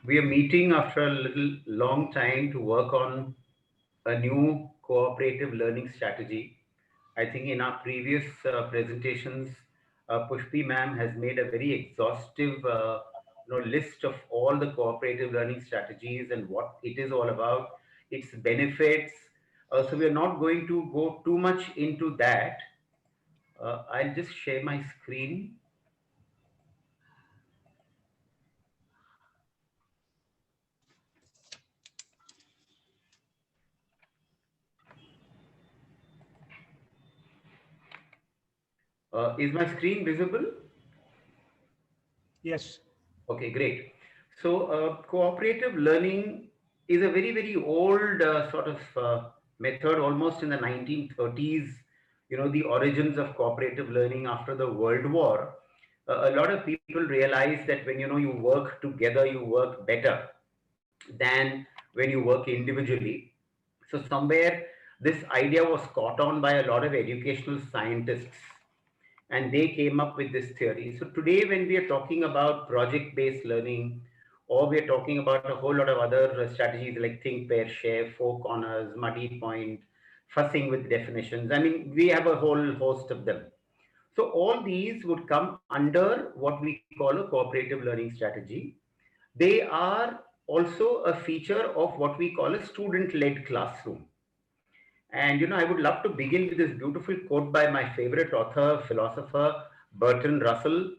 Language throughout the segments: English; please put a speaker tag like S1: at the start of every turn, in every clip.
S1: We are meeting after a little long time to work on a new cooperative learning strategy. I think in our previous presentations, Pushpi ma'am has made a very exhaustive list of all the cooperative learning strategies and what it is all about, its benefits. So we are not going to go too much into that. I'll just share my screen. Is my screen visible?
S2: Yes.
S1: Okay, great. So, cooperative learning is a very, very old sort of method, almost in the 1930s. You know, the origins of cooperative learning after the World War. A lot of people realize that when you work together, you work better than when you work individually. So, somewhere this idea was caught on by a lot of educational scientists and they came up with this theory. So today, when we are talking about project-based learning, or we are talking about a whole lot of other strategies like think, pair, share, four corners, muddy point, fussing with definitions. I mean, we have a whole host of them. So all these would come under what we call a cooperative learning strategy. They are also a feature of what we call a student-led classroom. And I would love to begin with this beautiful quote by my favorite author, philosopher, Bertrand Russell,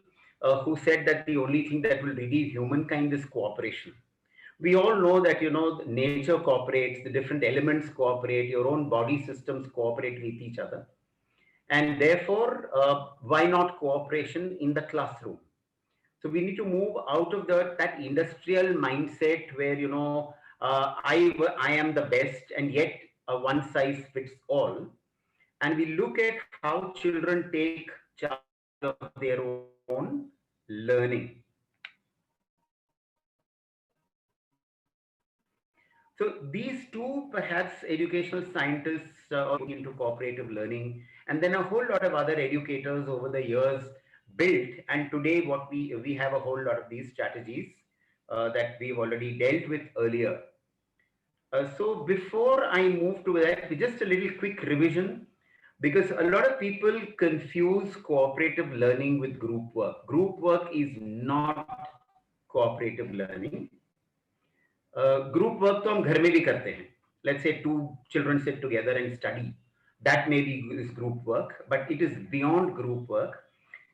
S1: who said that the only thing that will redeem humankind is cooperation. We all know that nature cooperates, the different elements cooperate, your own body systems cooperate with each other, and therefore, why not cooperation in the classroom? So we need to move out of that industrial mindset where I am the best and yet one size fits all, and we look at how children take charge of their own learning. So these two, perhaps, educational scientists also into cooperative learning, and then a whole lot of other educators over the years built. And today, what we have a whole lot of these strategies that we've already dealt with earlier. So before I move to that, just a little quick revision, because a lot of people confuse cooperative learning with group work. Group work is not cooperative learning. Group work तो हम घर में भी करते हैं. Let's say two children sit together and study. That may be is group work, but it is beyond group work.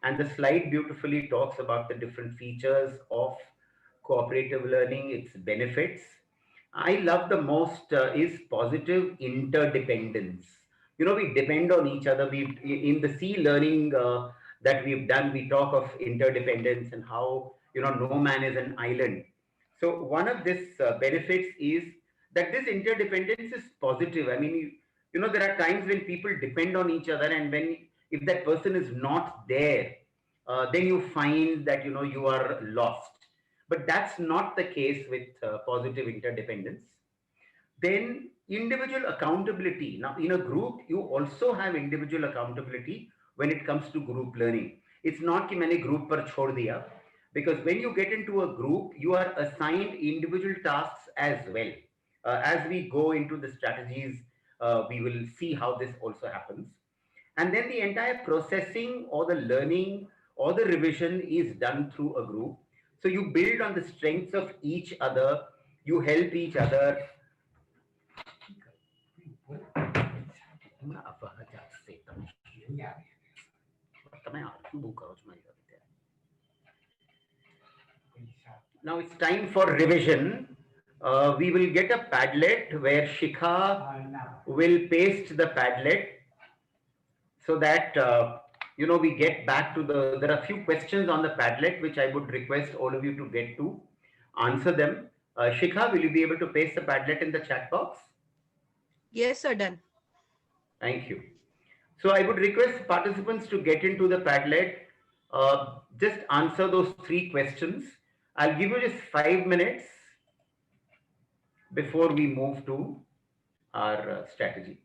S1: And the slide beautifully talks about the different features of cooperative learning, its benefits. I love the most is positive interdependence. We depend on each other. We in the C learning that we've done, we talk of interdependence and how no man is an island. So one of this benefits is that this interdependence is positive. I mean, there are times when people depend on each other, and when if that person is not there, then you find that you are lost. But that's not the case with positive interdependence. Then individual accountability. Now, in a group, you also have individual accountability when it comes to group learning. It's not कि मैंने group पर छोड़ दिया, because when you get into a group, you are assigned individual tasks as well. As we go into the strategies, we will see how this also happens. And then the entire processing or the learning or the revision is done through a group. So you build on the strengths of each other, you help each other. Now it's time for revision. We will get a Padlet where Shikha will paste the Padlet so that we get back to there are a few questions on the Padlet which I would request all of you to get to answer them. Shikha, will you be able to paste the Padlet in the chat box?
S3: Yes, sir, done.
S1: Thank you. So I would request participants to get into the Padlet. Just answer those three questions. I'll give you just 5 minutes before we move to our strategy.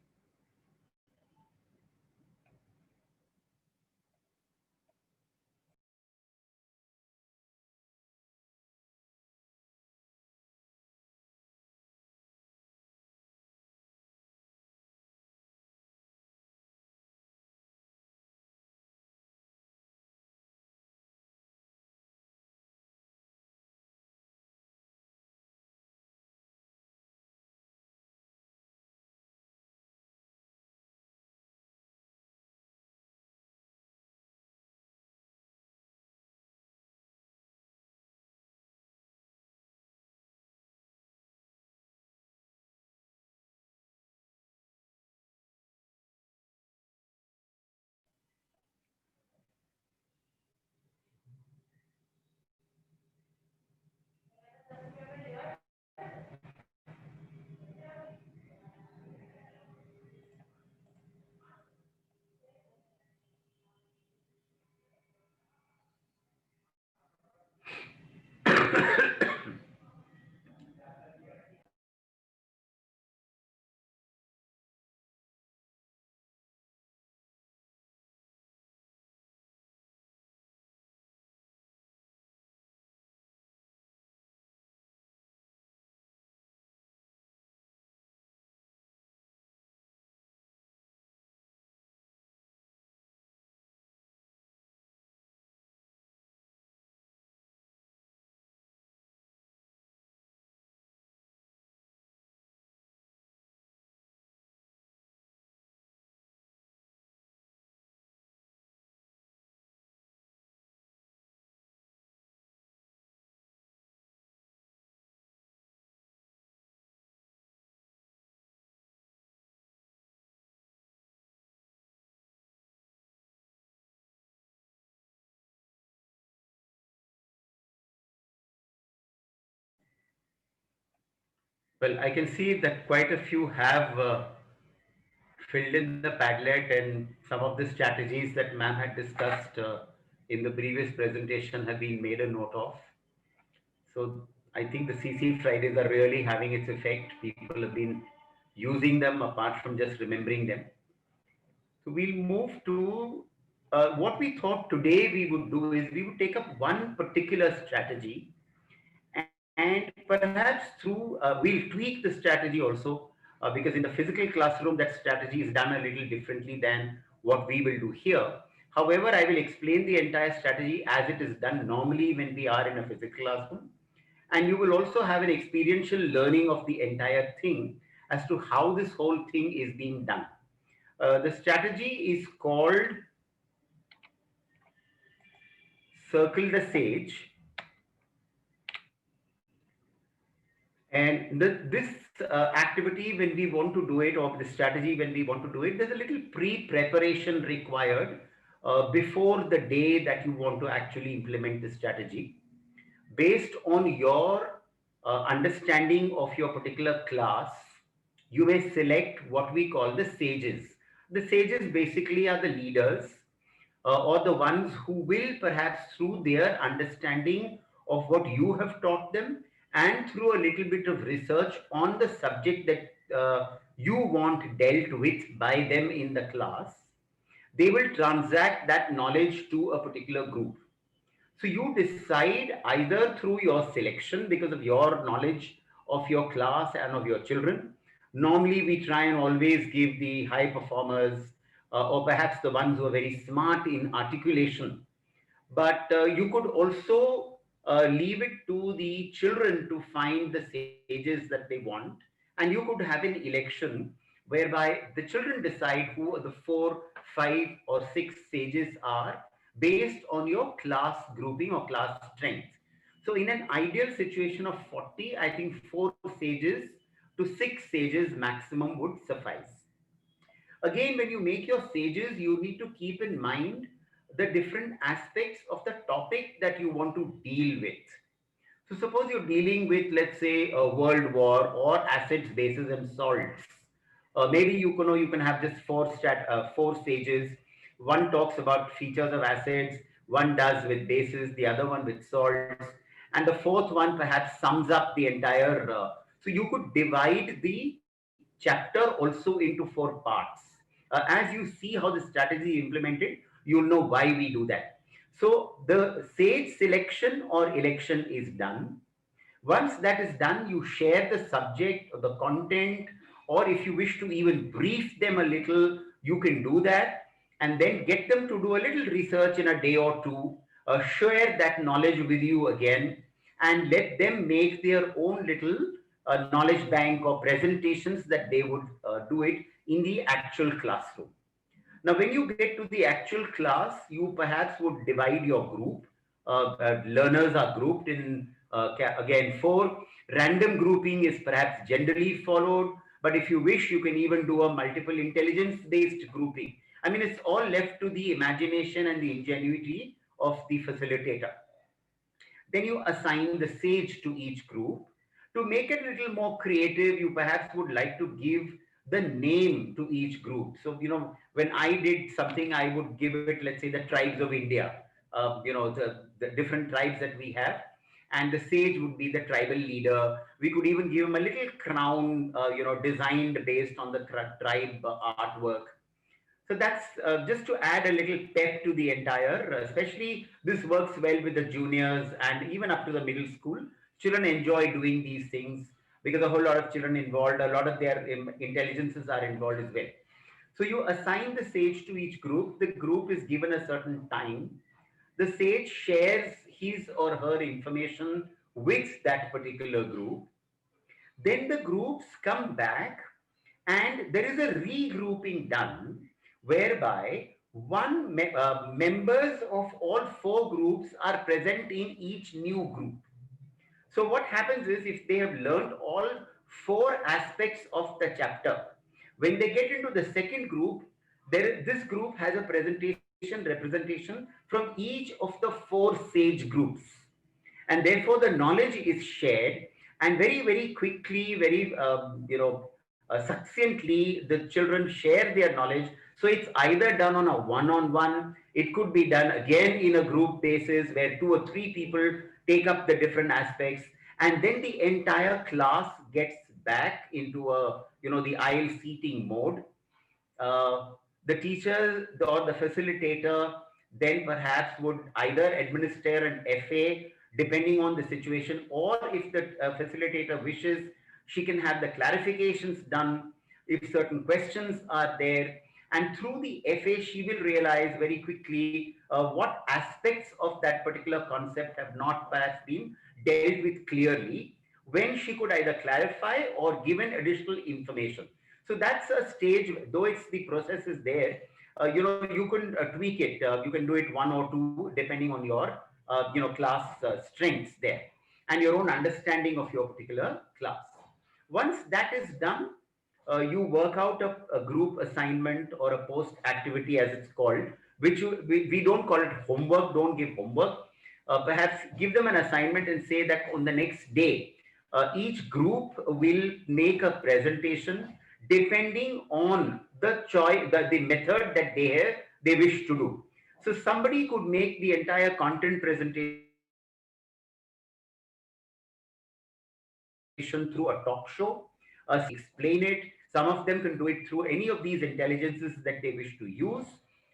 S1: Well, I can see that quite a few have filled in the Padlet, and some of the strategies that ma'am had discussed in the previous presentation have been made a note of. So I think the CC Fridays are really having its effect. People have been using them apart from just remembering them. So we'll move to what we thought today we would do is we would take up one particular strategy, and perhaps through we'll tweak the strategy also, because in the physical classroom that strategy is done a little differently than what we will do here. However, I will explain the entire strategy as it is done normally when we are in a physical classroom, and you will also have an experiential learning of the entire thing as to how this whole thing is being done. The strategy is called Circle the Sage, and this activity, when we want to do it, or the strategy, when we want to do it, there's a little pre-preparation required before the day that you want to actually implement the strategy. Based on your understanding of your particular class, you may select what we call the sages. The sages basically are the leaders, or the ones who will perhaps through their understanding of what you have taught them and through a little bit of research on the subject that you want dealt with by them in the class, they will transact that knowledge to a particular group. So you decide either through your selection because of your knowledge of your class and of your children. Normally, we try and always give the high performers, or perhaps the ones who are very smart in articulation. But you could also leave it to the children to find the sages that they want. And you could have an election whereby the children decide who the four, five, or six sages are based on your class grouping or class strength. So, in an ideal situation of 40, I think four sages to six sages maximum would suffice. Again, when you make your sages, you need to keep in mind the different aspects of the topic that you want to deal with. So suppose you're dealing with, let's say, a world war or acids, bases, and salts. Maybe you can have just four stages. One talks about features of acids, one does with bases, the other one with salts, and the fourth one perhaps sums up the entire. So you could divide the chapter also into four parts. As you see how the strategy is implemented, you'll know why we do that. So the sage selection or election is done. Once that is done, you share the subject or the content, or if you wish to even brief them a little, you can do that, and then get them to do a little research in a day or two, share that knowledge with you again, and let them make their own little knowledge bank or presentations that they would do it in the actual classroom. Now, when you get to the actual class, you perhaps would divide your group. Learners are grouped in, again, four. Random grouping is perhaps generally followed, but if you wish, you can even do a multiple intelligence based grouping. I mean, it's all left to the imagination and the ingenuity of the facilitator. Then you assign the sage to each group. To make it a little more creative, you perhaps would like to give the name to each group. So, when I did something, I would give it, let's say, the tribes of India, the different tribes that we have. And the sage would be the tribal leader. We could even give him a little crown, designed based on the tribe artwork. So that's just to add a little pep to the entire, especially this works well with the juniors and even up to the middle school. Children enjoy doing these things because a whole lot of children involved, a lot of their intelligences are involved as well. So you assign the sage to each group. The group is given a certain time. The sage shares his or her information with that particular group. Then the groups come back and there is a regrouping done whereby members of all four groups are present in each new group. So what happens is if they have learned all four aspects of the chapter, when they get into the second group, this group has a representation from each of the four sage groups, and therefore the knowledge is shared. And very, very quickly, very, succinctly, the children share their knowledge. So it's either done on a one-on-one, it could be done again in a group basis where two or three people take up the different aspects, and then the entire class gets back into a, the aisle seating mode. uh, the teacher or the facilitator then perhaps would either administer an FA depending on the situation, or if the facilitator wishes, she can have the clarifications done if certain questions are there. And through the FA, she will realize very quickly what aspects of that particular concept have not perhaps been dealt with clearly, when she could either clarify or given additional information. So that's a stage, though it's the process is there, you can tweak it. You can do it one or two depending on your, class strengths there and your own understanding of your particular class. Once that is done, you work out a group assignment or a post activity as it's called, which we don't call it homework, don't give homework. Perhaps give them an assignment and say that on the next day, each group will make a presentation depending on the choice, the method that they wish to do. So somebody could make the entire content presentation through a talk show. Somebody could make the presentation through a talk show. Somebody could explain it. Some of them can do it through any of these intelligences that they wish to use,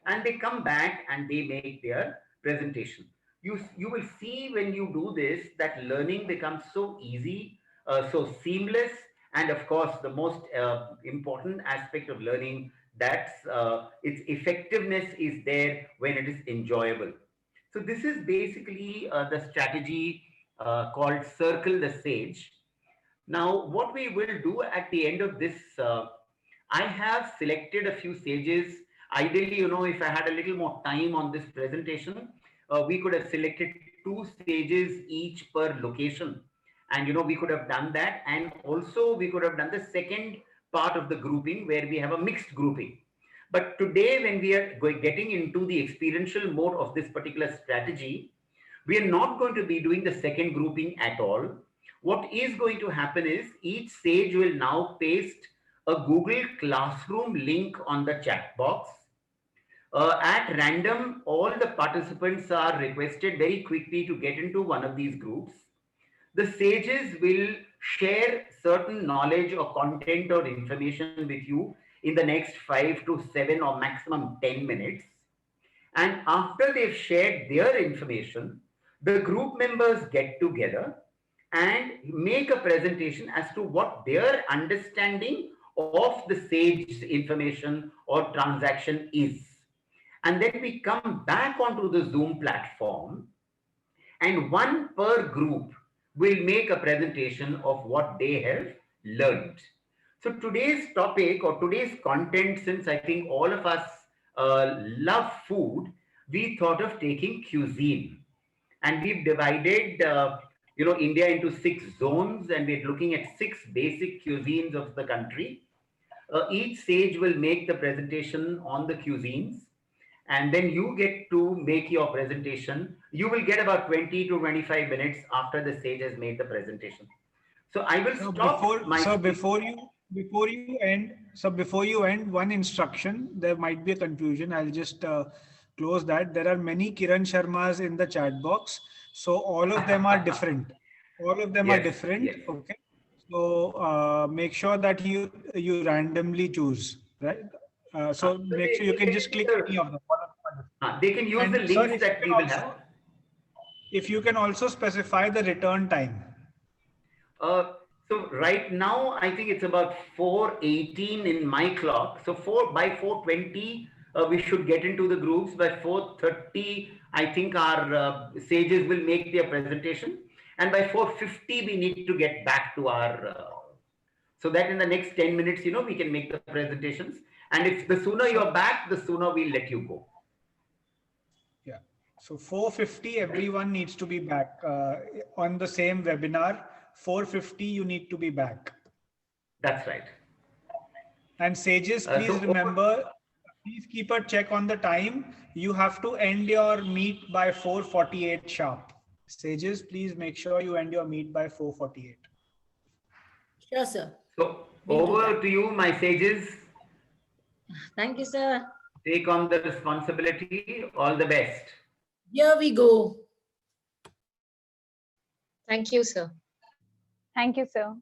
S1: and they come back and they make their presentation. You will see when you do this that learning becomes so easy, so seamless, and of course the most important aspect of learning, that's its effectiveness is there when it is enjoyable. So this is basically the strategy called circle the sage. Now what we will do at the end of this, I have selected a few sages. Ideally, if I had a little more time on this presentation, we could have selected two sages each per location. And, we could have done that. And also we could have done the second part of the grouping where we have a mixed grouping. But today, when we are getting into the experiential mode of this particular strategy, we are not going to be doing the second grouping at all. What is going to happen is each sage will now paste a Google Classroom link on the chat box. At random, all the participants are requested very quickly to get into one of these groups. The sages will share certain knowledge or content or information with you in the next 5 to 7 or maximum 10 minutes. And after they've shared their information, the group members get together and make a presentation as to what their understanding of the SAGE information or transaction is. And then we come back onto the Zoom platform, and one per group will make a presentation of what they have learned. So today's topic or today's content, since I think all of us love food, we thought of taking cuisine, and we've divided India into 6 zones, and we're looking at 6 basic cuisines of the country. Each sage will make the presentation on the cuisines, and then you get to make your presentation. You will get about 20 to 25 minutes after the sage has made the presentation. So I will stop my
S2: before you end, one instruction. There might be a confusion. I'll just close that. There are many Kiran Sharmas in the chat box, so all of them are different. All of them are different.
S1: Yes.
S2: Okay. So make sure that you randomly choose, right? So make sure you can just click any of them.
S1: They can use the links that we will have.
S2: If you can also specify the return time.
S1: So right now, I think it's about 4:18 in my clock. So by 4:20, we should get into the groups. By 4:30, I think our sages will make their presentation. And by 4:50, we need to get back to our, so that in the next 10 minutes, we can make the presentations. And if the sooner you're back, the sooner we'll let you go.
S2: Yeah. So 4:50, everyone needs to be back on the same webinar. 4:50, you need to be back.
S1: That's right.
S2: And sages, please remember, please keep a check on the time. You have to end your meet by 4:48 sharp. Sages, please make sure you end your meet by 4:48.
S4: Sure, sir.
S1: So
S4: We'll do
S1: over
S4: that.
S1: to you, my sages.
S4: Thank you, sir.
S1: Take on the responsibility. All the best.
S4: Here we go.
S3: Thank you, sir.
S5: Thank you, sir.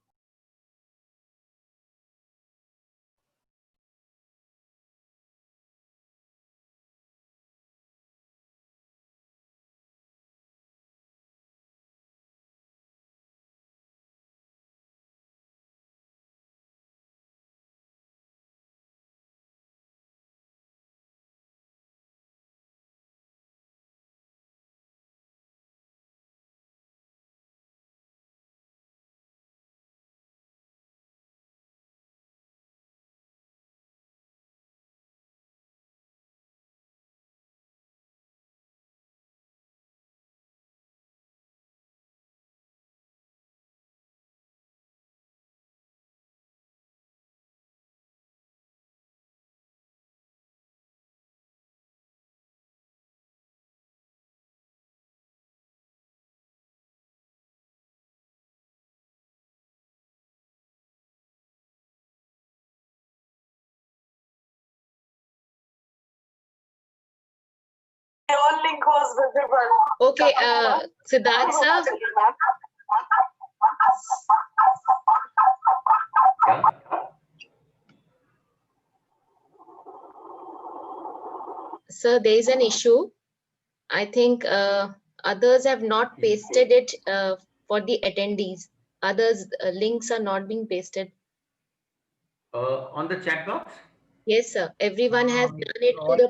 S6: Your link was visible.
S3: Okay, Siddharth sir.
S1: Yeah.
S3: Sir, there is an issue. I think others have not pasted it for the attendees. Others links are not being pasted.
S1: On the chat box.
S3: Yes, sir. Everyone has done it to
S2: all-
S3: the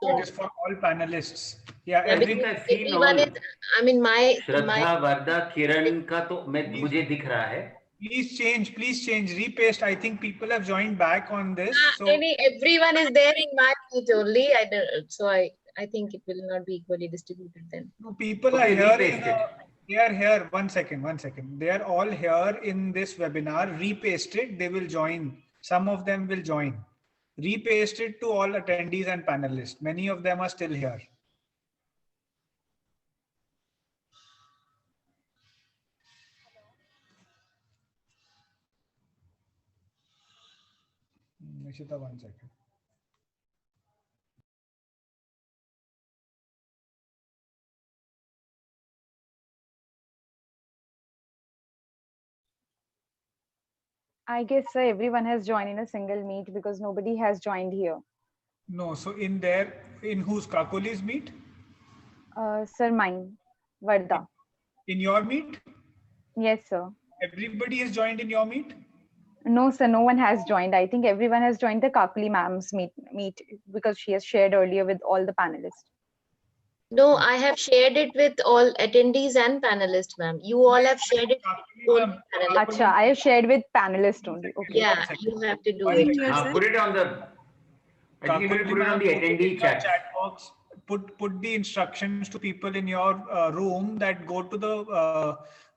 S2: It is for all panelists. Yeah,
S3: Yeah,
S2: every,
S3: because
S1: I've seen
S3: everyone
S1: all.
S3: is, I mean, my
S1: श्रद्धा वर्दा किरण का तो मुझे दिख रहा है.
S2: please change, repaste. I think people have joined back on this. So
S3: everyone is there in my feed only. So I think it will not be equally distributed then.
S2: no, people
S1: Okay,
S2: are here.
S1: repaste it.
S2: They are here. One second. They are all here in this webinar. Repaste it. They will join. Some of them will join. Repaste it to all attendees and panelists. Many of them are still here. Nishita, 1 second.
S5: I guess, sir, everyone has joined in a single meet because nobody has joined here.
S2: No, so in whose Kakoli's meet?
S5: Sir, mine, Varda.
S2: In your meet?
S5: Yes, sir.
S2: Everybody is joined in your meet?
S5: No, sir, no one has joined. I think everyone has joined the Kakuli ma'am's meet because she has shared earlier with all the panelists.
S3: No, I have shared it with all attendees and panelists, ma'am. You all have shared it with all panelists.
S5: Acha, I have shared with panelists only. Okay.
S3: Yeah, you have to do
S2: One
S3: it.
S2: second.
S1: Put it on the. I think you need to put it on the attendee chat.
S2: Box. Put the instructions to people in your room that go to the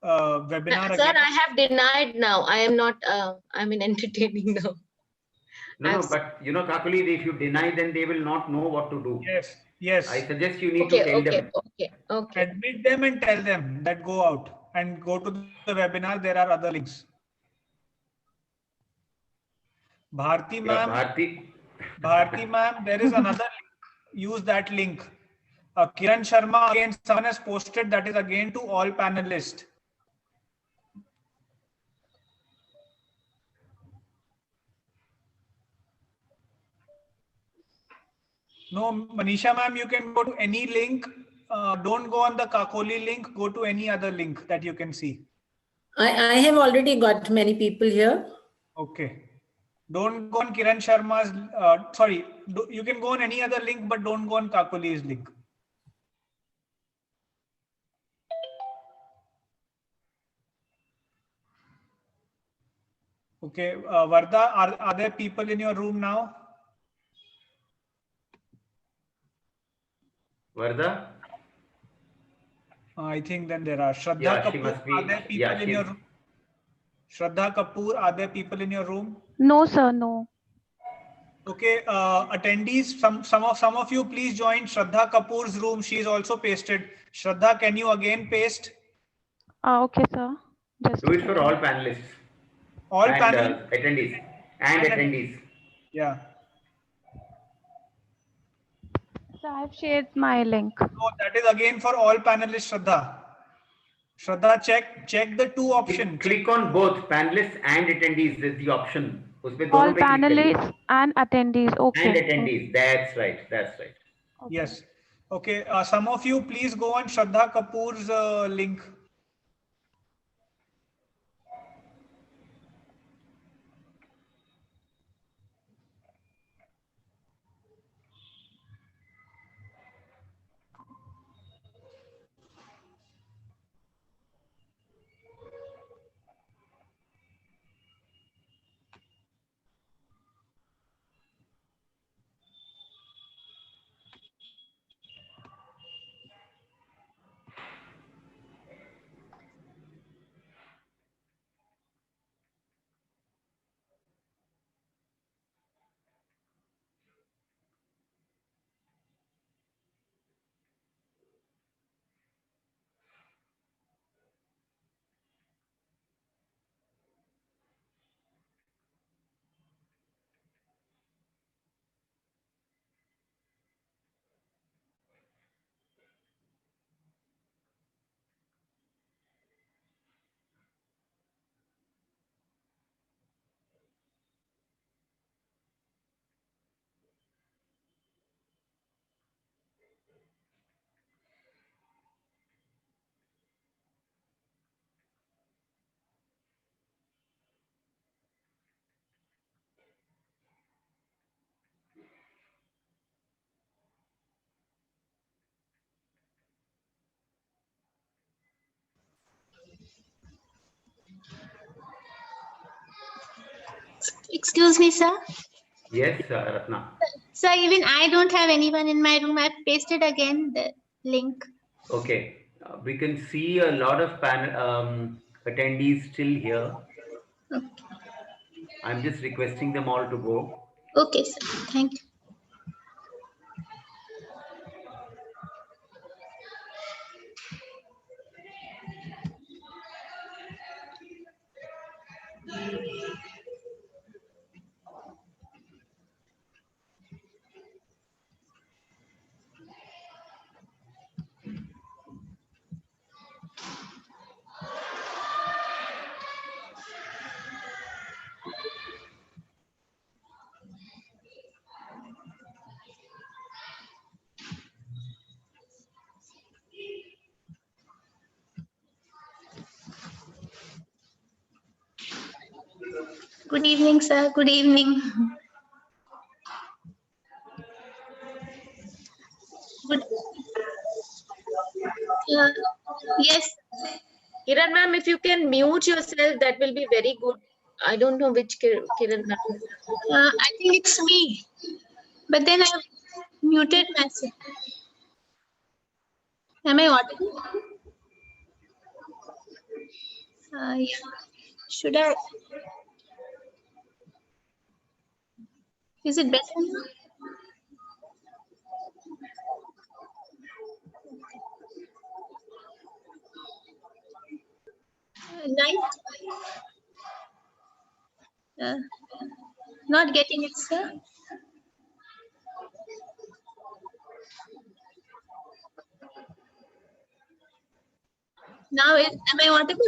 S2: webinar
S3: Sir,
S2: again.
S3: I have denied now. I am not, I mean, entertaining now.
S1: No, but you know, Kakuli, if you deny, then they will not know what to do.
S2: Yes.
S1: I suggest you need to tell them.
S3: Okay.
S2: Admit them and tell them that go out and go to the webinar. There are other links. Bharti ma'am. Bharti ma'am, there is another link. Use that link. Kiran Sharma, again, someone has posted that is again to all panelists. No, Manisha ma'am, you can go to any link. Don't go on the Kakoli link. Go to any other link that you can see.
S4: I have already got many people here.
S2: Okay. Don't go on Kiran Sharma's. Sorry, you can go on any other link, but don't go on Kakoli's link. Okay, Varda, are there people in your room now?
S1: Varda?
S2: I think then there are. Shraddha
S1: Yeah, she
S2: Kapoor,
S1: must be.
S2: are there people in your room? Shraddha Kapoor, are there people in your room?
S5: No, sir, no.
S2: Okay, attendees, some of you please join Shraddha Kapoor's room. She is also pasted. Shraddha, can you again paste?
S5: Okay, sir. Just
S1: Do it for all panelists.
S2: All
S1: and
S2: panelists
S1: attendees and
S2: and
S1: attendees.
S2: yeah.
S5: So I've shared my link.
S2: So that is again for all panelists, Shraddha. Shraddha, check the two options.
S1: Click on both panelists and attendees. Is the option. उसपे
S5: All
S1: दोनों पे click करिए.
S5: panelists and attendees. Okay.
S1: And attendees. That's right. That's right.
S5: Okay.
S2: Yes. Okay. Some of you please go on Shraddha Kapoor's link.
S7: Excuse me, sir.
S1: Yes, Ratna.
S7: Sir, even I don't have anyone in my room. I've pasted again the link.
S1: Okay. We can see a lot of attendees still here.
S7: Okay.
S1: I'm just requesting them all to go.
S7: Okay, sir. Thank you. Good evening, sir. Good evening. Good. Yes.
S3: Kiran ma'am, if you can mute yourself, that will be very good. I don't know which Kiran ma'am.
S7: I think it's me. But then I've muted myself. Am I audible? Yeah. Should I? Is it better now? Right? Not getting it, sir. Now, am I audible?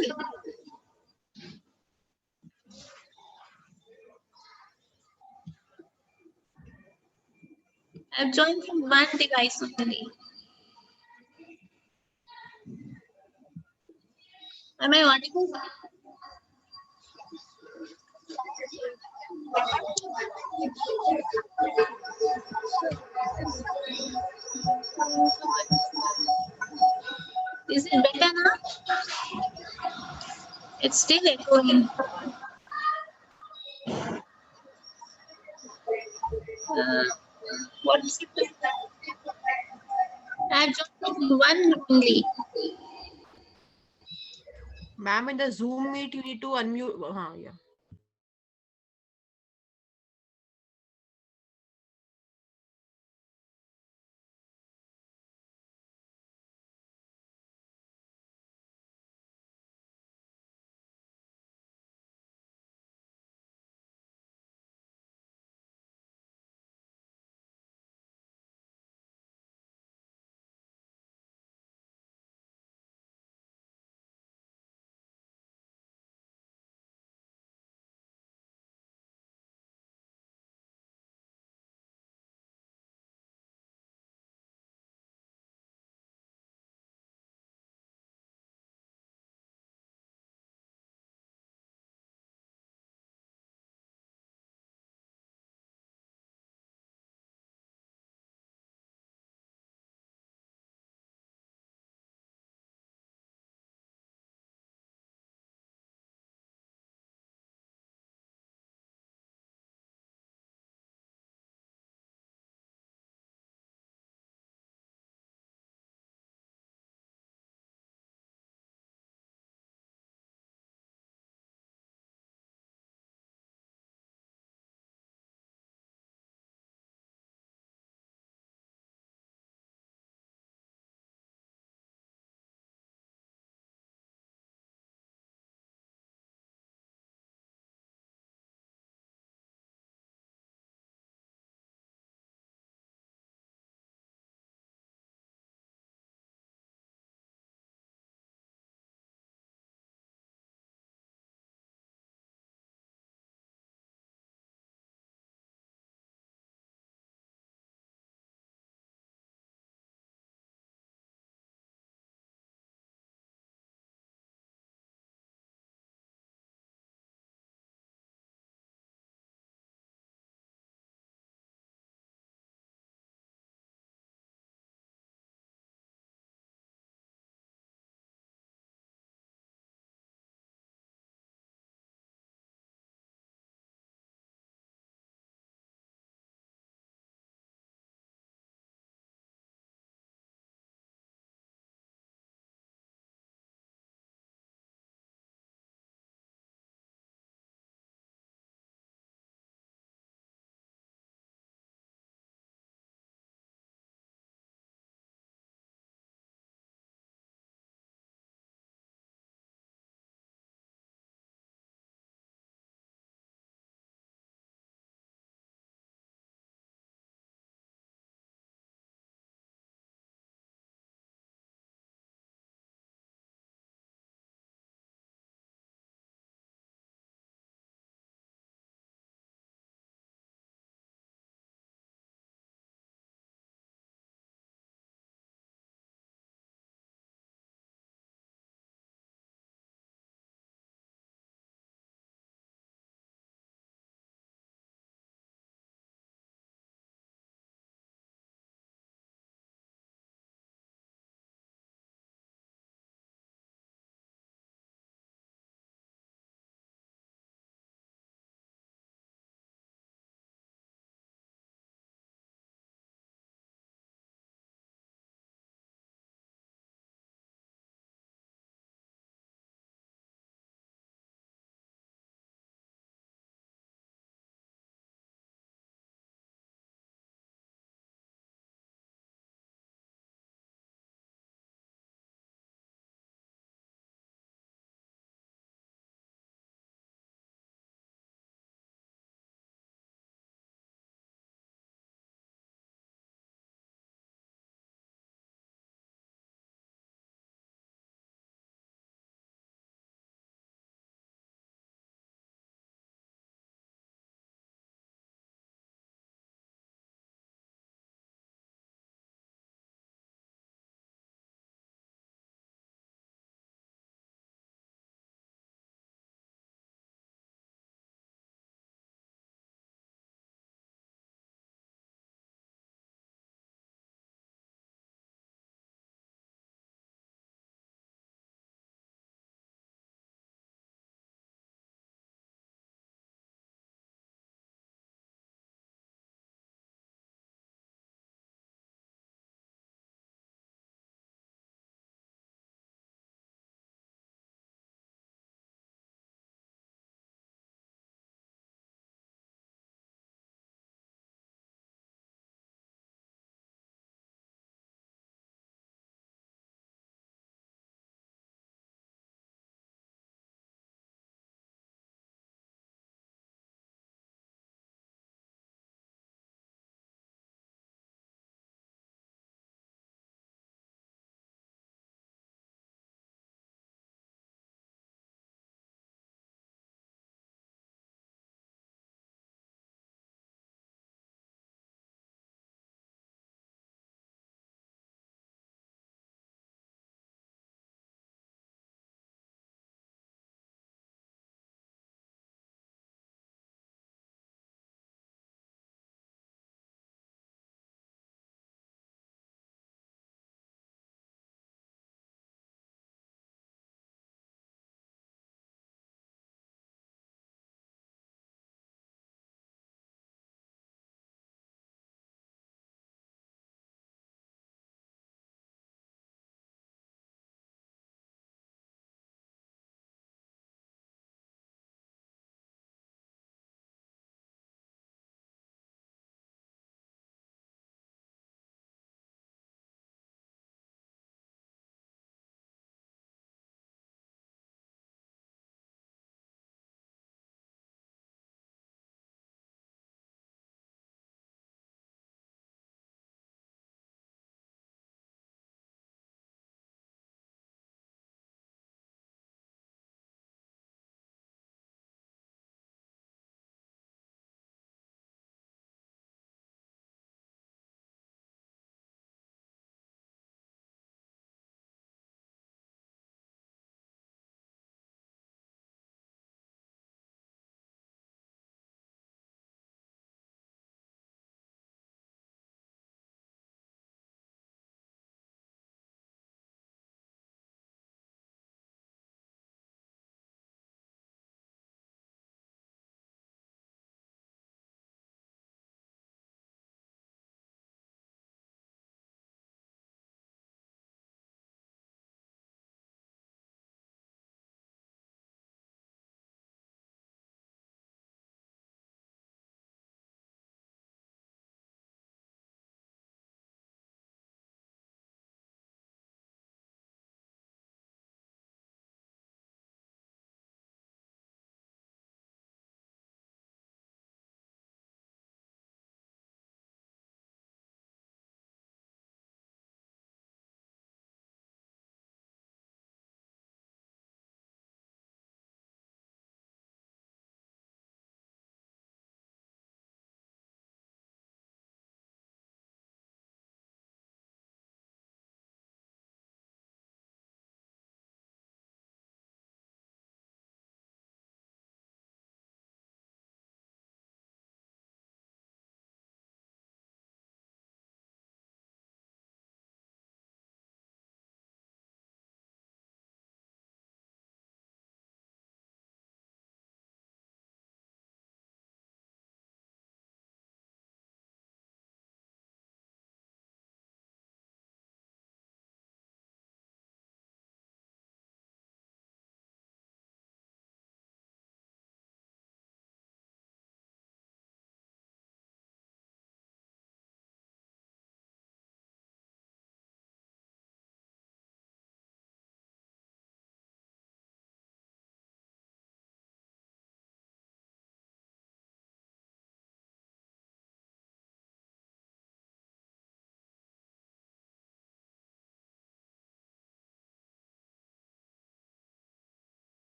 S7: I've joined from one device only. Am I audible? Is it better now? It's still echoing. What's it? I've joined one only.
S8: Ma'am, in the Zoom meet, you need to unmute. Yeah.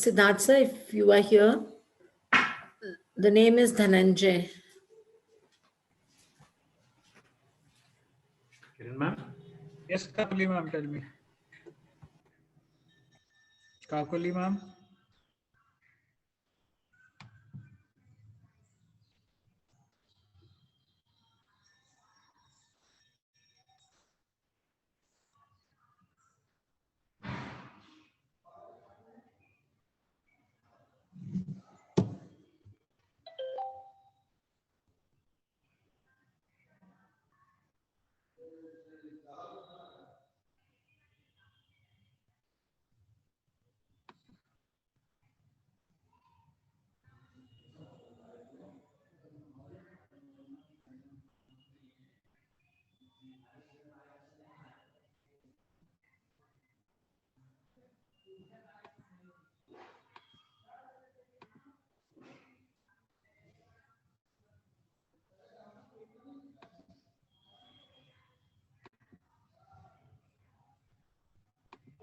S4: Siddharth sir, if you are here, the name is Dhananjay.
S1: Kiran ma'am?
S2: Yes, Kakuli ma'am, tell me. Kakuli ma'am?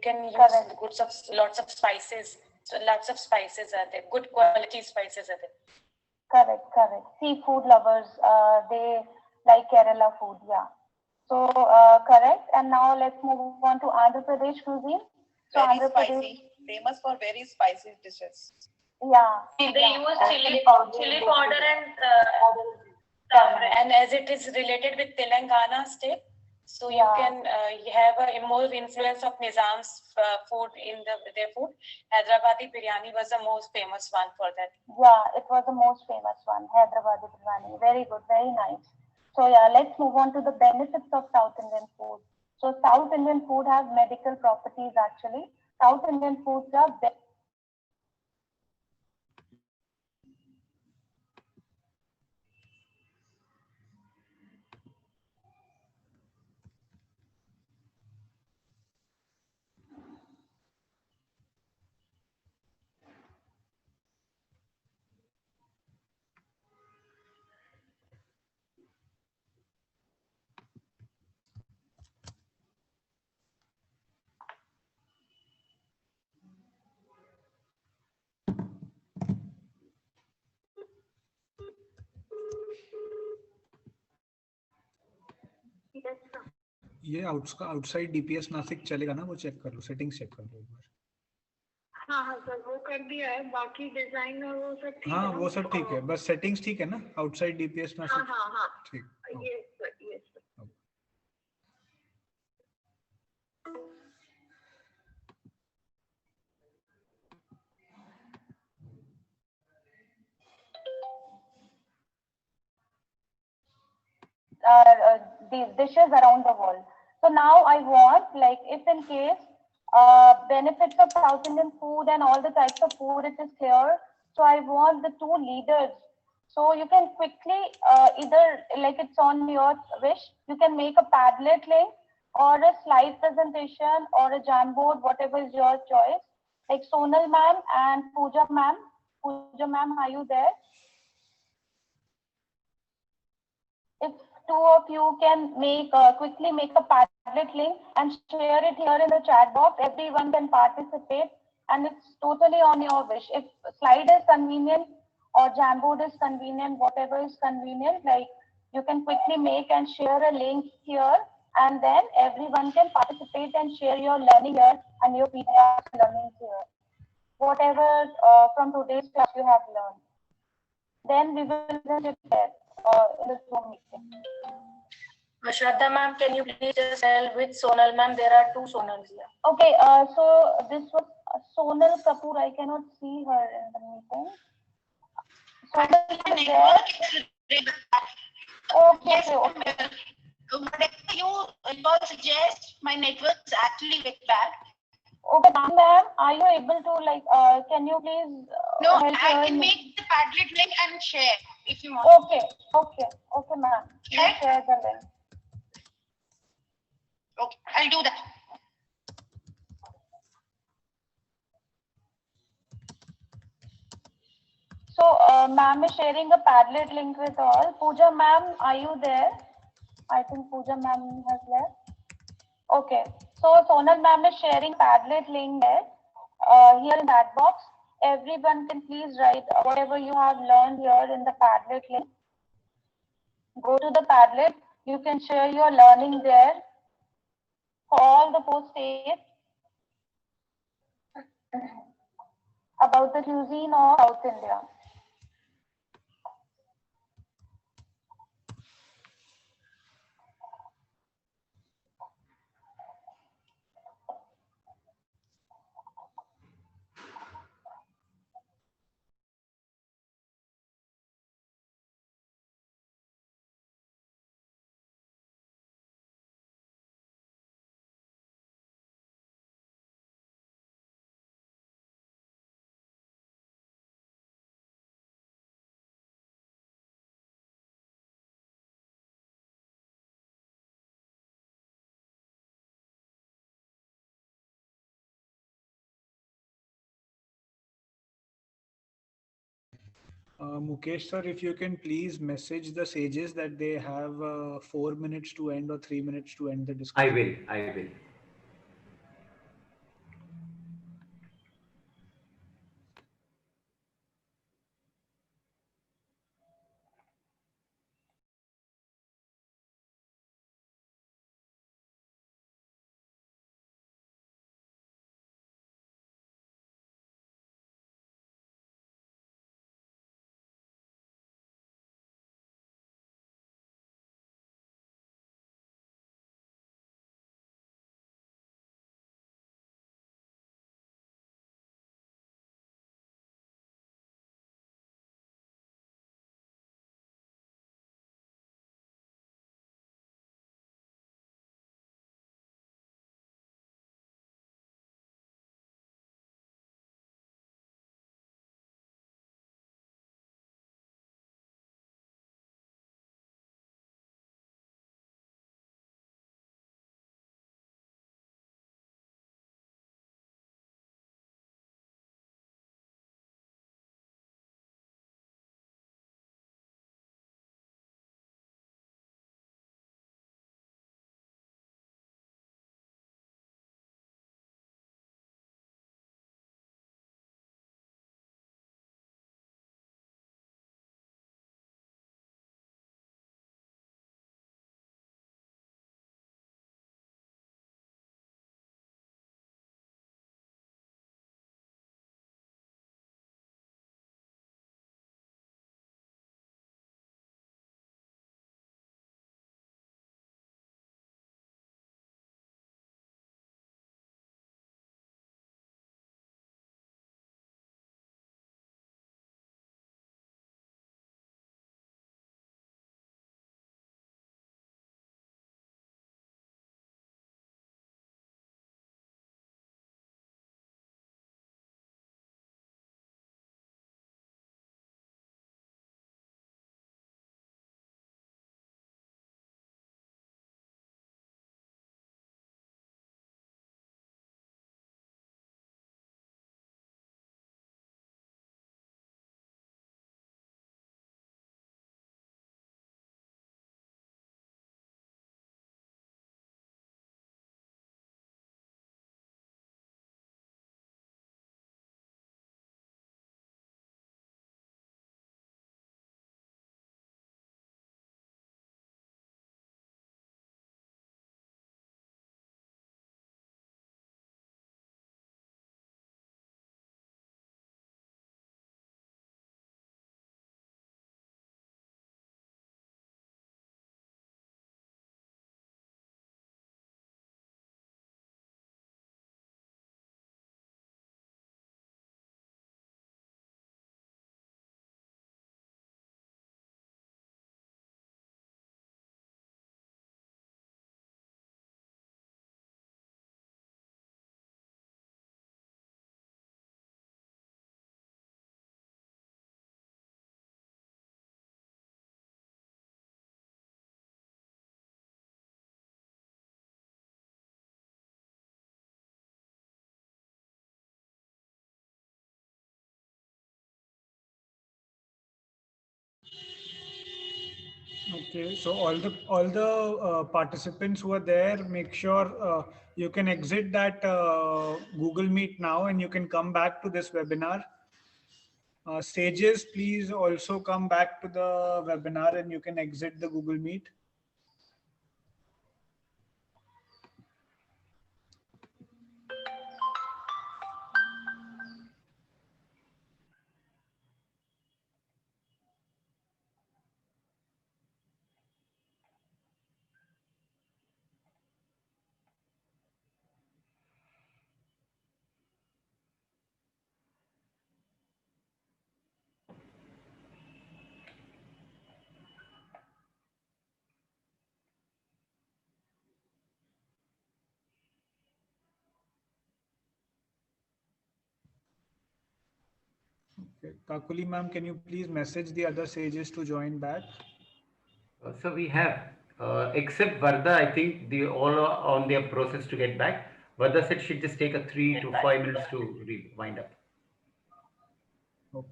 S6: Can use goods of lots of spices. So lots of spices are there. Good quality spices are there. Correct. Seafood lovers, they like Kerala food, yeah. So correct. And now let's move on to Andhra Pradesh cuisine. So
S9: Very
S6: Andhra
S9: spicy,
S6: Pradesh,
S9: famous for very spicy dishes.
S6: yeah.
S10: They use chili powder and turmeric.
S6: And as it is related with Telangana state, so you can have a more influence of Nizam's food in their food. Hyderabadi biryani was the most famous one for that. Yeah, it was the most famous one, Hyderabadi biryani. Very good, very nice. So yeah, let's move on to the benefits of South Indian food. So South Indian food has medical properties actually. South Indian foods are
S2: ये outside DPS Nashik चलेगा ना, वो check कर लो, settings check कर लो एक बार।
S10: हाँ sir, वो कर दिया है, बाकी डिजाइन और वो सब ठीक है।
S2: हाँ वो सब ठीक है, बस सेटिंग्स ठीक है ना, आउटसाइड डीपीएस नासिक।
S10: हाँ
S2: ठीक।
S10: Yes sir.
S6: these dishes around the world. So now I want, like, if in case benefits of South Indian food and all the types of food it is clear, so I want the two leaders. So you can quickly either, like, it's on your wish, you can make a Padlet link or a slide presentation or a Jamboard, whatever is your choice. Like Sonal ma'am and Pooja ma'am. Pooja ma'am, are you there? If two of you can make quickly make a Padlet link and share it here in the chat box, everyone can participate, and it's totally on your wish. If slide is convenient or Jamboard is convenient, whatever is convenient, like, you can quickly make and share a link here, and then everyone can participate and share your learning here and your PDF learning here. Whatever from today's class you have learned. Then we will present it there in the Zoom meeting.
S10: Shraddha ma'am, can you please just tell which Sonal ma'am? There are two Sonals here.
S6: Okay, so this was Sonal Kapoor. I cannot see her in the meeting. Sonal is there. Okay.
S7: Whatever you suggest, my network is actually very bad.
S6: Okay, ma'am, are you able to, like, can you please?
S7: No, I can make the Padlet link and share if you want.
S6: Okay, ma'am.
S7: Okay.
S6: Share the link.
S7: Okay, I'll do that.
S6: So, ma'am is sharing a Padlet link with all. Pooja ma'am, are you there? I think Pooja ma'am has left. Okay, so Sonal ma'am is sharing Padlet link there, here in that box. everyone can please write whatever you have learned here in the Padlet link. Go to the Padlet. You can share your learning there for all the 4 states about the cuisine of South India.
S2: Mukesh sir, if you can please message the sages that they have 4 minutes to end or 3 minutes to end the discussion.
S1: I will.
S2: Okay, so all the participants who are there, make sure you can exit that Google Meet now and you can come back to this webinar. Sages, please also come back to the webinar and you can exit the Google Meet. Okay. Kakuli ma'am, can you please message the other sages to join back?
S1: So we have, except Varda, I think they all are on their process to get back. Varda said she'd just take a 3 to 5 minutes to wind up.
S2: Okay.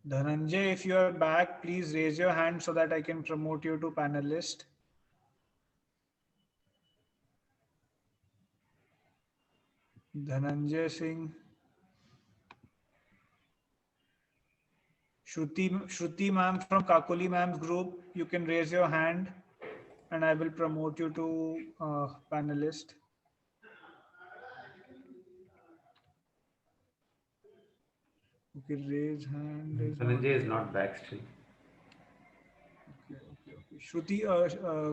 S2: Dhananjay, if you are back, please raise your hand so that I can promote you to panelist. Dhananjay Singh. Shruti ma'am from Kakuli ma'am's group, you can raise your hand and I will promote you to panelist. Okay, raise hand.
S1: Dhananjay is not back still.
S2: Okay. Shruti,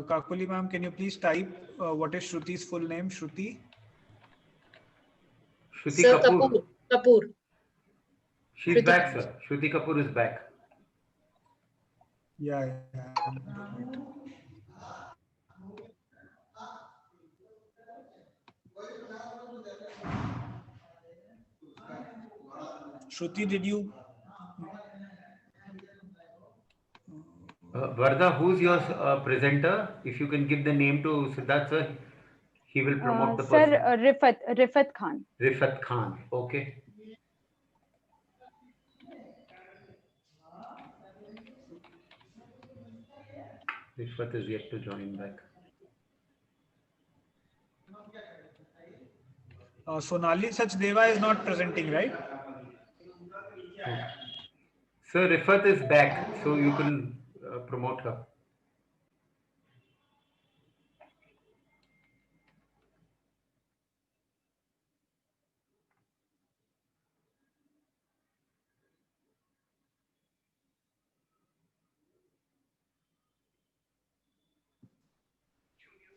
S2: Kakuli ma'am, can you please type what is Shruti's full name? Shruti?
S1: Shruti
S3: Sir,
S1: Kapoor.
S3: Kapoor.
S1: She's
S3: Shruti
S1: back,
S3: Kapoor.
S1: sir. Shruti Kapoor is back.
S2: Yeah. Shruti, did you?
S1: Varda, who's your presenter? If you can give the name to Siddharth sir, he will promote the
S5: Sir,
S1: person.
S5: Rifat Khan.
S1: Rifat Khan, okay. Rifat is yet to join back.
S2: Sonali Sachdeva is not presenting, right?
S1: Sir, Rifat is back, so you can promote her.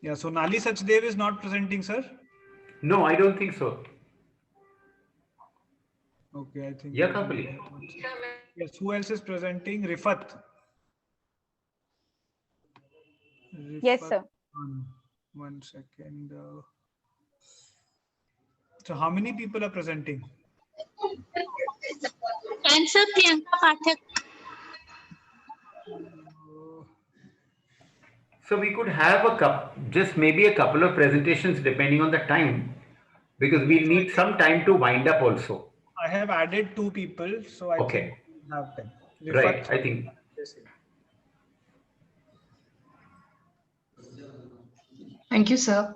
S2: Yeah, Sonali Sachdev is not presenting, sir.
S1: No, I don't think so.
S2: Okay, I think.
S1: Yeah, Kapali.
S2: Yes, who else is presenting? Rifat.
S5: Yes, sir.
S2: One second. So how many people are presenting?
S7: And sir, Priyanka Pathak.
S1: So we could have just maybe a couple of presentations depending on the time, because we need some time to wind up also.
S2: I have added 2 people, so I think we have 10.
S1: Right, I think.
S11: Thank you, sir.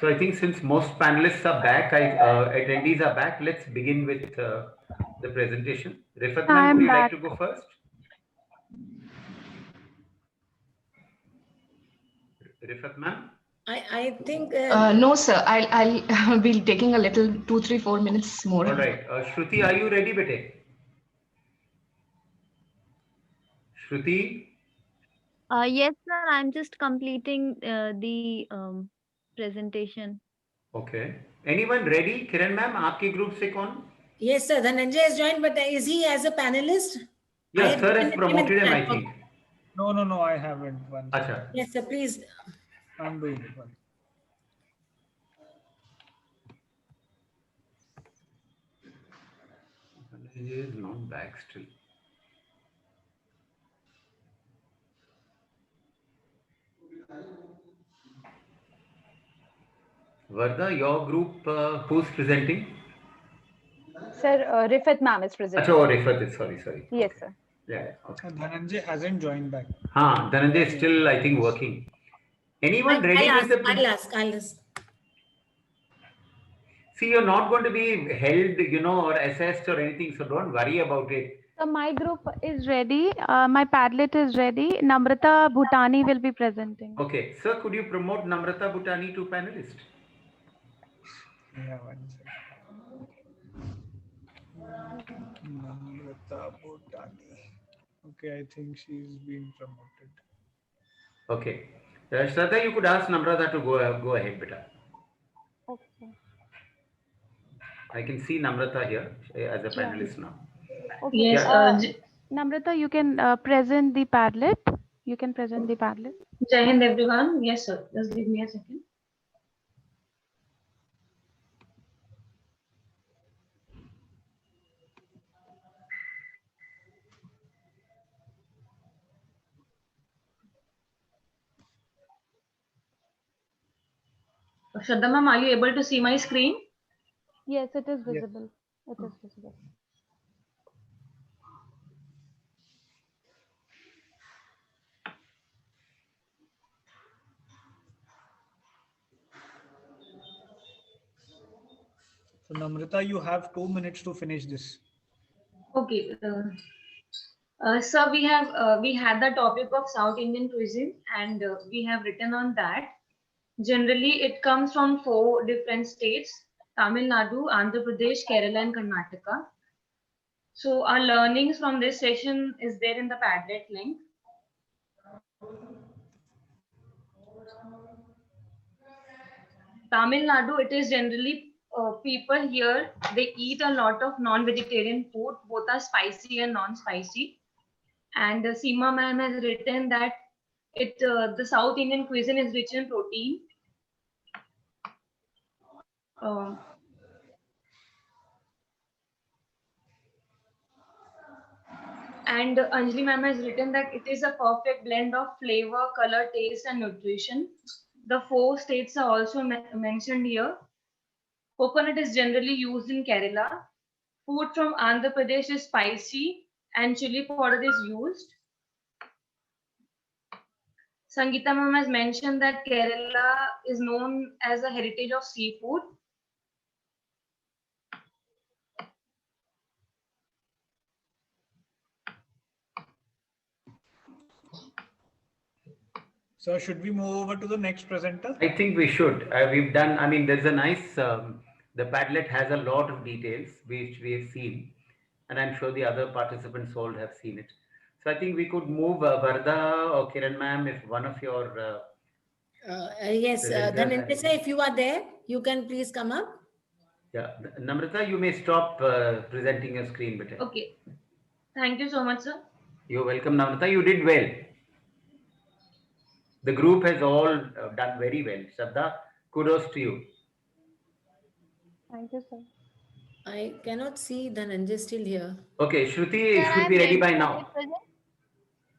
S1: So I think since most panelists are back, attendees are back, let's begin with the presentation. Rifat ma'am, would you like to go first? Rifat ma'am?
S4: I think...
S11: no, sir. I'll be taking a little 2, 3, 4 minutes more.
S1: All right. Shruti, are you ready, bete? Shruti?
S12: Yes, sir. I'm just completing the presentation.
S1: Okay. Anyone ready? Kiran ma'am, aapke group se kaun?
S4: Yes, sir. Dhananjay has joined, but is he as a panelist?
S1: Yes, sir has promoted him, I think.
S2: No, I haven't.
S1: Acha.
S4: Yes, sir, please.
S2: I'm doing it. One.
S1: He is not back still. Varda, your group, who's presenting?
S5: Sir, Rifat ma'am is presenting.
S1: Acha, Rifat is, sorry.
S5: Yes,
S1: okay.
S5: sir.
S1: Yeah. Okay.
S2: Dhananjay hasn't joined back.
S1: Dhananjay is still, I think, working. Anyone ready with the?
S4: I'll ask.
S1: See, you're not going to be held, or assessed or anything, so don't worry about it.
S13: So my group is ready. My Padlet is ready. Namrata Bhutani will be presenting.
S1: Okay, sir, could you promote Namrata Bhutani to panelist?
S2: Yeah, one second. Namrata Bhutani. Okay, I think she's been promoted.
S1: Okay. Shraddha, you could ask Namrata to go ahead, beta.
S13: Okay.
S1: I can see Namrata here as a panelist now.
S13: Okay.
S11: Yes.
S13: Namrata, you can present the Padlet. You can present the Padlet.
S11: Jai Hind, everyone. Yes, sir. Just give me a second. Shraddha ma'am, are you able to see my screen?
S13: Yes, it is visible. It is visible.
S2: So Namrata, you have 2 minutes to finish this.
S11: Okay. Sir, we had the topic of South Indian cuisine, and we have written on that. Generally, it comes from 4 different states: Tamil Nadu, Andhra Pradesh, Kerala, and Karnataka. So our learnings from this session is there in the Padlet link. Tamil Nadu, it is generally people here, they eat a lot of non-vegetarian food, both are spicy and non-spicy. And Seema ma'am has written that the South Indian cuisine is rich in protein. And Anjali ma'am has written that it is a perfect blend of flavor, color, taste, and nutrition. The 4 states are also mentioned here. Coconut is generally used in Kerala. Food from Andhra Pradesh is spicy and chili powder is used. Sangeeta ma'am has mentioned that Kerala is known as a heritage of seafood.
S2: So should we move over to the next presenter?
S1: I think we should. We've done, there's a nice, the Padlet has a lot of details which we have seen, and I'm sure the other participants all have seen it. So I think we could move Varda or Kiran ma'am, if one of your
S4: Yes,
S1: presenters
S4: Dhananjay, if you are there, you can please come up.
S1: Yeah, Namrata, you may stop presenting your screen, better.
S11: Okay. Thank you so much, sir.
S1: You're welcome, Namrata. You did well. The group has all done very well. Shraddha, kudos to you.
S13: Thank you, sir.
S4: I cannot see Dhananjay still here.
S1: Okay, Shruti should be ready by now.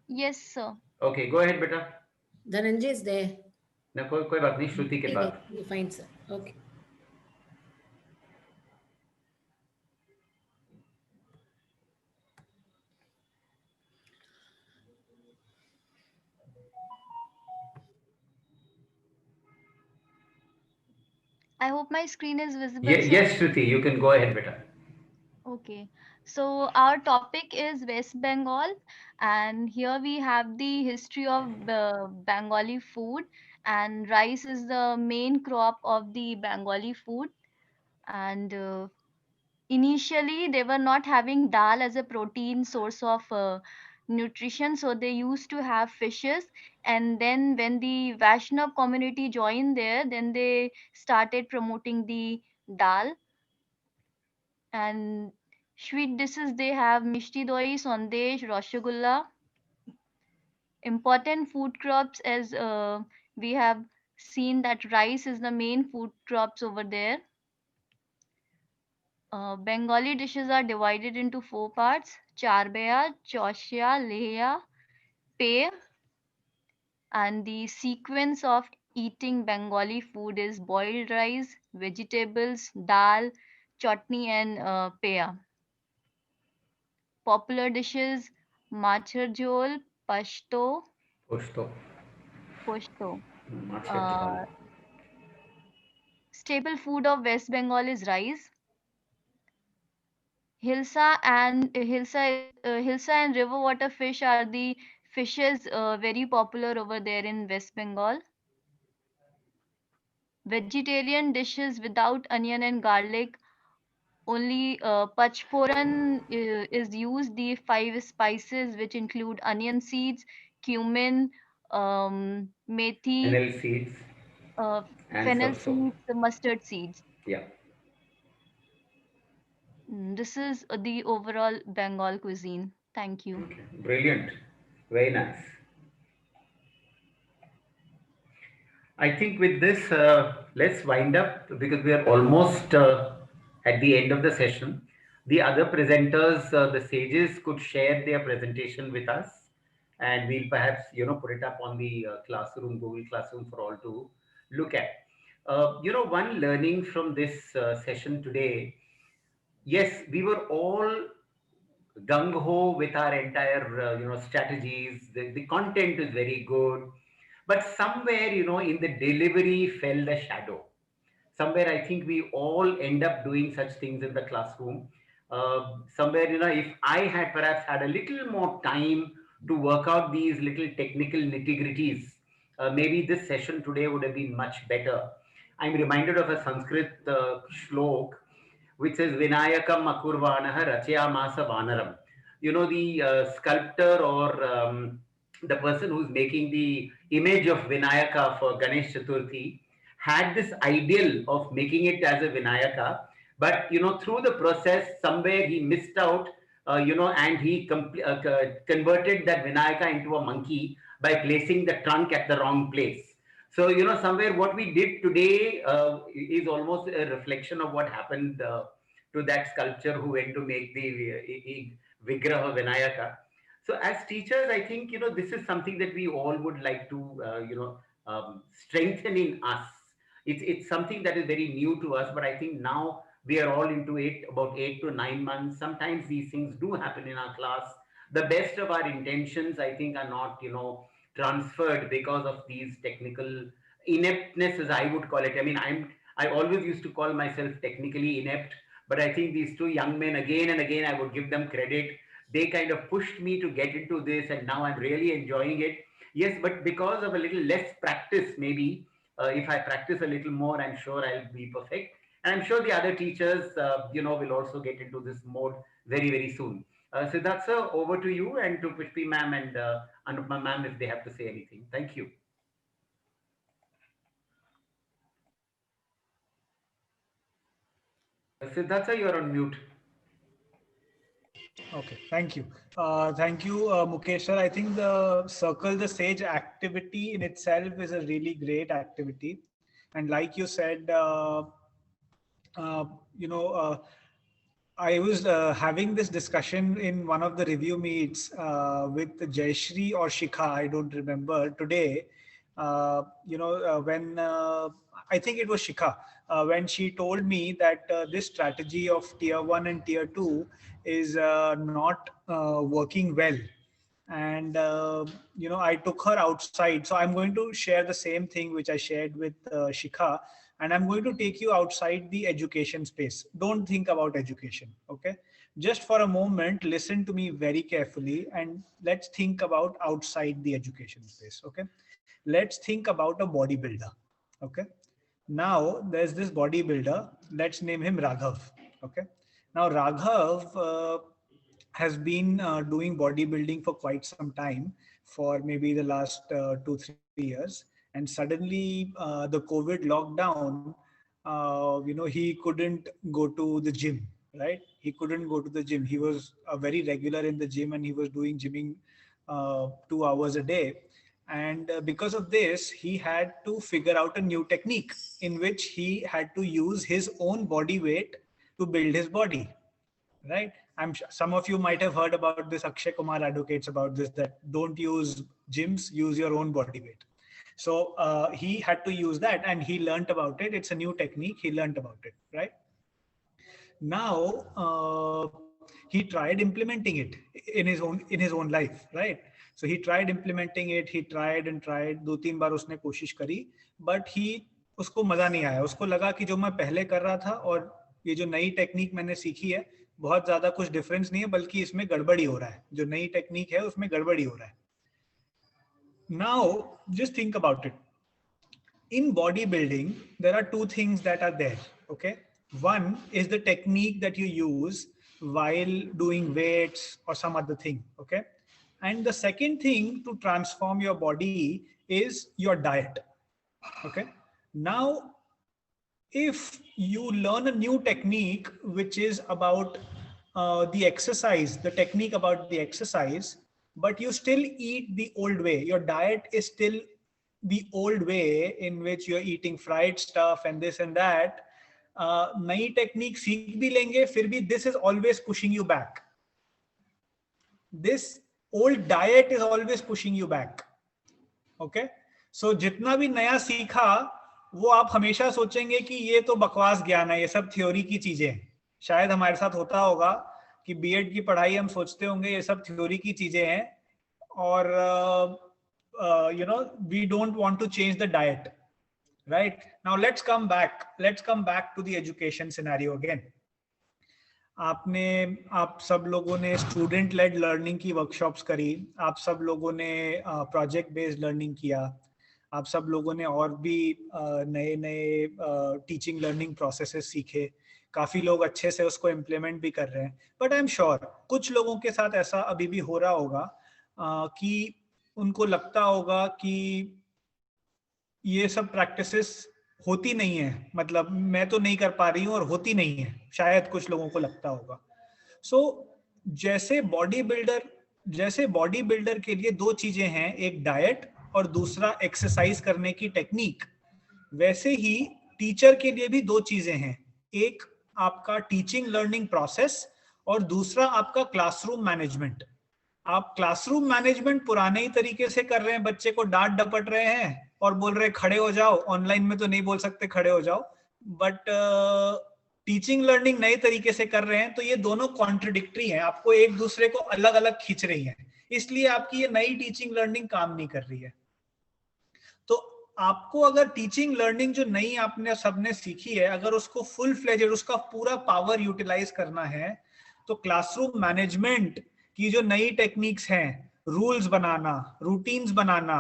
S12: Yes, sir.
S1: Okay, go ahead, beta.
S4: Dhananjay is there.
S1: ना कोई बात नहीं श्रुति के बाद.
S4: Fine, sir. Okay.
S12: I hope my screen is visible.
S1: Yes, Shruti, you can go ahead, beta.
S12: Okay, so our topic is West Bengal, and here we have the history of Bengali food, and rice is the main crop of the Bengali food. And initially, they were not having dal as a protein source of nutrition, so they used to have fishes. And then, when the Vaishnav community joined there, then they started promoting the dal. And sweet dishes, they have mishti doi, sandesh, rasgulla. Important food crops, as we have seen that rice is the main food crops over there. Bengali dishes are divided into 4 parts: charbaya, choshya, leya, pay. And the sequence of eating Bengali food is boiled rice, vegetables, dal, chutney, and peya. Popular dishes: Machar jhol, Pashto,
S1: Pushto.
S12: Pushto.
S1: Machar jhal.
S12: Staple food of West Bengal is rice. Hilsa and river water fish are the fishes very popular over there in West Bengal. Vegetarian dishes without onion and garlic. Only pachforan is used. The 5 spices, which include onion seeds, cumin, methi,
S1: Fennel seeds
S12: uh,
S1: and
S12: fennel
S1: sarso.
S12: seeds, mustard seeds.
S1: Yeah.
S12: This is the overall Bengal cuisine. Thank you.
S1: Okay. Brilliant. Very nice. I think with this, let's wind up because we are almost at the end of the session. The other presenters, the sages, could share their presentation with us, and we'll perhaps put it up on the classroom, Google Classroom, for all to look at. One learning from this session today. Yes, we were all gung ho with our entire strategies. The content is very good, but somewhere in the delivery fell the shadow. Somewhere I think we all end up doing such things in the classroom. Somewhere if I had perhaps had a little more time to work out these little technical nitty-gritties, maybe this session today would have been much better. I'm reminded of a Sanskrit shlok which says Vinayakam Akurvanaha Rachayamasa Vanaram. The sculptor or the person who's making the image of Vinayaka for Ganesh Chaturthi had this ideal of making it as a Vinayaka, but through the process, somewhere he missed out, and he converted that Vinayaka into a monkey by placing the trunk at the wrong place. So, somewhere what we did today is almost a reflection of what happened to that sculpture who went to make the Vigraha Vinayaka. So, as teachers, I think, this is something that we all would like to, strengthen in us. It's something that is very new to us, but I think now we are all into it about 8 to 9 months. Sometimes these things do happen in our class. The best of our intentions, I think, are not, transferred because of these technical ineptness, as I would call it. I mean, I always used to call myself technically inept, but I think these two young men, again and again, I would give them credit. They kind of pushed me to get into this, and now I'm really enjoying it. Yes, but because of a little less practice, maybe if I practice a little more, I'm sure I'll be perfect. And I'm sure the other teachers, will also get into this mode very, very soon. Siddharth sir, over to you, and to Pushpi ma'am and Anupma ma'am if they have to say anything. Thank you. Siddharth sir, you're on mute.
S2: Okay, thank you. Thank you, Mukesh sir. I think the Circle the Sage activity in itself is a really great activity. And like you said, I was having this discussion in one of the review meets with Jayashree or Shikha, I don't remember, today. When I think it was Shikha, when she told me that this strategy of tier 1 and tier 2 is not working well. And, I took her outside. So I'm going to share the same thing which I shared with Shikha. And I'm going to take you outside the education space. Don't think about education, okay? Just for a moment, listen to me very carefully and let's think about outside the education space, okay? Let's think about a bodybuilder, okay? Now, there's this bodybuilder, let's name him Raghav, okay? Now, Raghav has been doing bodybuilding for quite some time, for maybe the last 2-3 years. And suddenly the COVID lockdown, he couldn't go to the gym, right? He couldn't go to the gym. He was very regular in the gym and he was doing gymming 2 hours a day. And because of this, he had to figure out a new technique in which he had to use his own body weight to build his body, right? I'm sure some of you might have heard about this. Akshay Kumar advocates about this, that don't use gyms, use your own body weight. So he had to use that and he learned about it. It's a new technique. He learned about it, right? Now, he tried implementing it in his own life, right? So he tried implementing it, he tried and tried, 2-3 बार उसने कोशिश करी, but उसको मजा नहीं आया. उसको लगा कि जो मैं पहले कर रहा था और ये जो नई टेक्निक मैंने सीखी है, बहुत ज्यादा कुछ डिफरेंस नहीं है, बल्कि इसमें गड़बड़ी हो रहा है. जो नई टेक्निक है उसमें गड़बड़ी हो रहा है. Now just think about it. In bodybuilding, there are 2 things that are there. Okay, one is the technique that you use while doing weights or some other thing. Okay, and the second thing to transform your body is your diet. Okay, now if you learn a new technique which is about the exercise, the technique about the exercise, but you still eat the old way, your diet is still the old way in which you're eating fried stuff and this and that, नई technique सीख भी लेंगे फिर भी this is always pushing you back. This old diet is always pushing you back. Okay, so जितना भी नया सीखा वो आप हमेशा सोचेंगे कि ये तो बकवास ज्ञान है, ये सब थ्योरी की चीजें हैं. शायद हमारे साथ होता होगा कि बीएड की पढ़ाई हम सोचते होंगे ये सब थ्योरी की चीजें हैं और we don't want to change the diet. Right, now let's come back to the education scenario again. आप सब लोगों ने स्टूडेंट लेड लर्निंग की वर्कशॉप्स करी, आप सब लोगों ने प्रोजेक्ट बेस्ड लर्निंग किया, आप सब लोगों ने और भी नए टीचिंग लर्निंग प्रोसेसेस सीखे, काफी लोग अच्छे से उसको इम्प्लीमेंट भी कर रहे हैं. बट आई एम श्योर कुछ लोगों के साथ ऐसा अभी भी हो रहा होगा कि उनको लगता होगा कि ये सब प्रैक्टिसेस होती नहीं है, मतलब मैं तो नहीं कर पा रही हूँ और होती नहीं है, शायद कुछ लोगों को लगता होगा. सो जैसे बॉडी बिल्डर के लिए 2 चीजें हैं, एक डाइट और दूसरा एक्सरसाइज करने की टेक्निक, वैसे ही टीचर के लिए भी 2 चीजें हैं, एक आपका टीचिंग लर्निंग प्रोसेस और दूसरा आपका क्लासरूम मैनेजमेंट. आप क्लासरूम मैनेजमेंट पुराने ही तरीके से कर रहे हैं, बच्चे को डांट डपट रहे हैं और बोल रहे खड़े हो जाओ. ऑनलाइन में तो नहीं बोल सकते खड़े हो जाओ, बट टीचिंग लर्निंग नए तरीके से कर रहे हैं, तो ये दोनों कॉन्ट्रडिक्टरी हैं, आपको एक दूसरे को अलग अलग खींच रही हैं, इसलिए आपकी ये नई टीचिंग लर्निंग काम नहीं कर रही है. तो आपको अगर टीचिंग लर्निंग जो नई आपने सबने सीखी है, अगर उसको फुल फ्लेजेड, उसका पूरा पावर यूटिलाइज करना है, तो क्लासरूम मैनेजमेंट की जो नई टेक्निक्स हैं, रूल्स बनाना, रूटीन्स बनाना,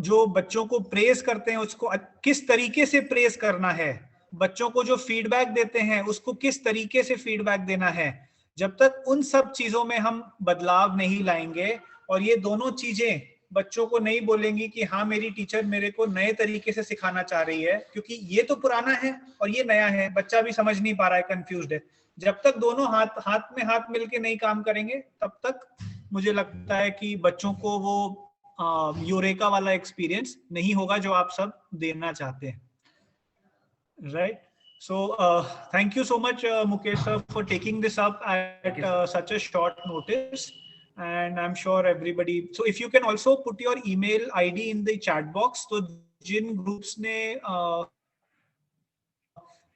S2: जो बच्चों को प्रेज करते हैं उसको किस तरीके से प्रेज करना है, बच्चों को जो फीडबैक देते हैं उसको किस तरीके से फीडबैक देना है, जब तक उन सब चीजों में हम बदलाव नहीं लाएंगे और ये दोनों चीजें बच्चों को नहीं बोलेंगी कि हाँ मेरी टीचर मेरे को नए तरीके से सिखाना चाह रही है, क्योंकि ये तो पुराना है और ये नया है, बच्चा भी समझ नहीं पा रहा है, कंफ्यूज्ड है. जब तक दोनों हाथ में हाथ मिलके नहीं काम करेंगे, तब तक मुझे लगता है कि बच्चों को वो यूरेका वाला एक्सपीरियंस नहीं होगा जो आप सब देना चाहते हैं. Right, so thank you so much Mukesh sir for taking this up at such a short notice, and I'm sure everybody, so if you can also put your email ID in the chat box, so जिन groups ने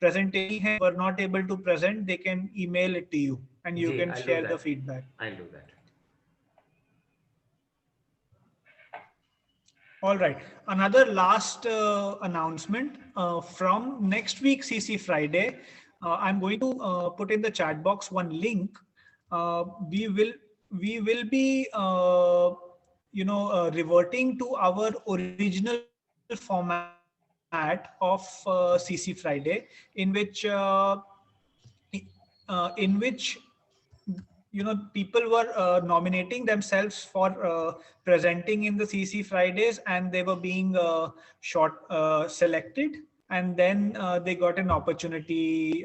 S2: presentation हैं, were not able to present, they can email it to you and you can share the feedback.
S1: I'll do that.
S2: All right, another last announcement from next week CC Friday, I'm going to put in the chat box one link. We will be reverting to our original format of CC Friday, in which people were nominating themselves for presenting in the CC Fridays, and they were being selected, and then they got an opportunity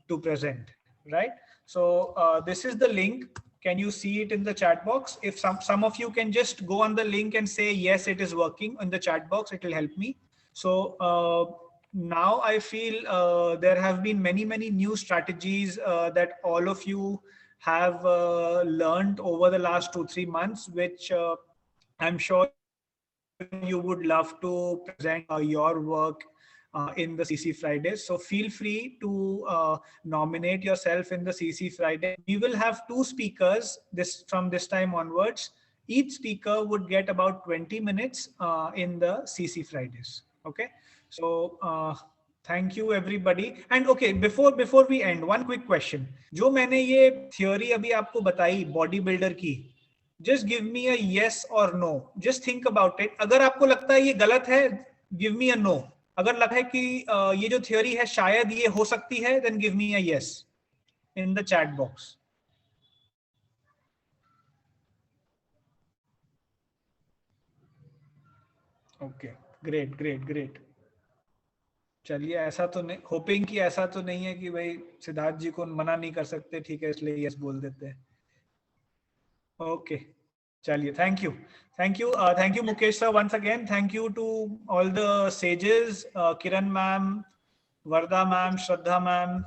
S2: to present, right? So this is the link. Can you see it in the chat box? If some of you can just go on the link and say yes, it is working in the chat box, it will help me. So now I feel there have been many new strategies that all of you have learned over the last 2-3 months, which I'm sure you would love to present your work in the CC Fridays. So feel free to nominate yourself in the CC Friday. We will have 2 speakers from this time onwards. Each speaker would get about 20 minutes in the CC Fridays. Okay. So thank you everybody. And okay, before we end, one quick question. जो मैंने ये theory अभी आपको बताई bodybuilder की, just give me a yes or no. Just think about it. अगर आपको लगता है ये गलत है, give me a no. अगर लगता है कि ये जो theory है शायद ये हो सकती है, then give me a yes in the chat box. Okay, great. चलिए, ऐसा तो नहीं, होपिंग कि ऐसा तो नहीं है कि भाई सिद्धार्थ जी को मना नहीं कर सकते, ठीक है, इसलिए यस बोल देते हैं. ओके, चलिए, thank you Mukesh sir once again. Thank you to all the sages, Kiran ma'am, Varda ma'am, Shraddha ma'am,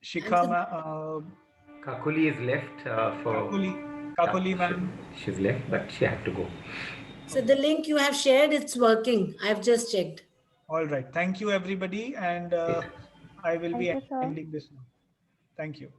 S2: Shikha ma'am.
S1: Kakuli is left for
S2: Kakuli ma'am.
S1: She's left, but she had to go.
S4: So the link you have shared, it's working. I've just checked.
S2: All right. Thank you, everybody. And I will be ending this now. Thank you.